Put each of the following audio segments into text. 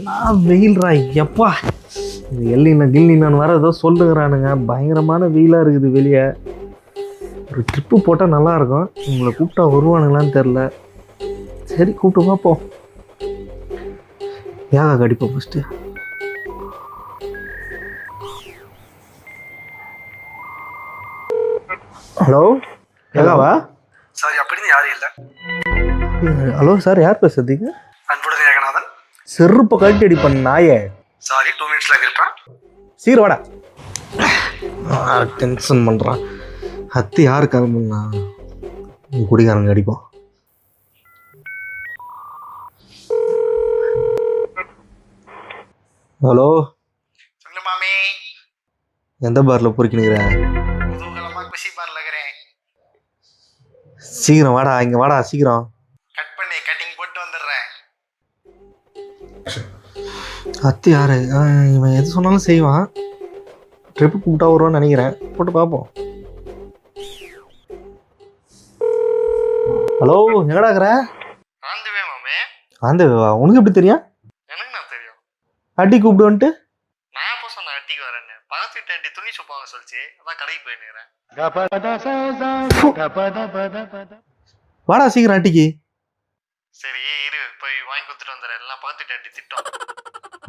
நான் வெயில்ரா எப்பா. இந்த எல்லினா கில்லினான்னு வர ஏதோ சொல்லுங்கிறானுங்க. பயங்கரமான வெயிலாக இருக்குது வெளியே. ஒரு ட்ரிப்பு போட்டால் நல்லாயிருக்கும். உங்களை கூப்பிட்டா வருவானுங்களான்னு தெரில. சரி கூப்பிட்டு பார்ப்போம். ஏகா கடிப்போம் ஃபஸ்ட்டு. ஹலோ ஏகாவா? சாரி, அப்படின்னு யாரும் இல்லை. ஹலோ சார், யார் பேசுறதுங்க? அன்புடன் ஏகநாதன். செருப்பை கழட்டி அடி பண்ண நாயே. சாரி, 2 மினிட்ஸ்ல இருப்பேன். சீக்கிரம் வாடா. டென்ஷன் பண்ணுறான். ஹத்து யார் கிளம்புனா குடிகாரங்க அடிப்போம். ஹலோ சொல்லு மாமி. எந்த பாரில் பொறுக்கினுக்கிறேன்? குதூகலமா குஷி பார்ல இருக்கிறேன். சீக்கிரம் வாடா, இங்கே வாடா சீக்கிரம். கட் பண்ணி கட்டிங் போட்டு வந்துடுறேன். ஹத்து யாரு? இவன் எது சொன்னாலும் செய்வான். ட்ரிப்பு கூப்பிட்டா வருவான்னு நினைக்கிறேன். போட்டு பார்ப்போம். ஹலோ எங்கடா இருக்கிற? ஆந்துவே மாமே. அந்த உனக்கு எப்படி தெரியும்? எனக்கு நான் தெரியும். அடி கூப்பிட்டு வந்துட்டு நான் எப்போ சொன்ன அட்டிக்கு வரேன்னு. பக்கத்து வீட்டு ஆண்டி துணி சொப்பாங்க சொல்லிச்சு. அதான் கடைக்கு போயின்னுக்கிறேன். வாடா சீக்கிரம் அட்டிக்கு. சரி இரு, போய் வாங்கி கொடுத்துட்டு வந்துடுறேன். எல்லாம் பக்கத்து வீட்டு ஆண்டி திட்டம்.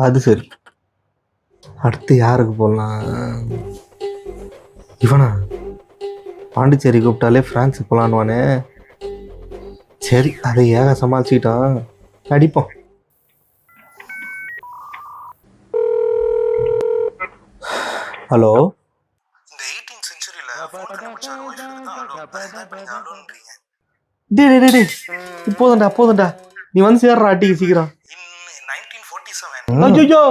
அது சரி. அடுத்து யாருக்கு போடலாம்? இவனா? பாண்டிச்சேரி கூப்பிட்டாலே ஃப்ரான்ஸுக்கு போகலான்வானே. சரி அதை ஏக சமாளிச்சுக்கிட்டான். அடிப்போம். ஹலோ. இந்த 18th செஞ்சுரியில ஃபோன் கண்டுபிடிச்ச ஒரு ஒய்ஃப் தான் அலோன்றீங்க. டே போதும்டா. நீ வந்து சேர்றா அட்டிக்கு சீக்கிரம். In 1947. ஐயோ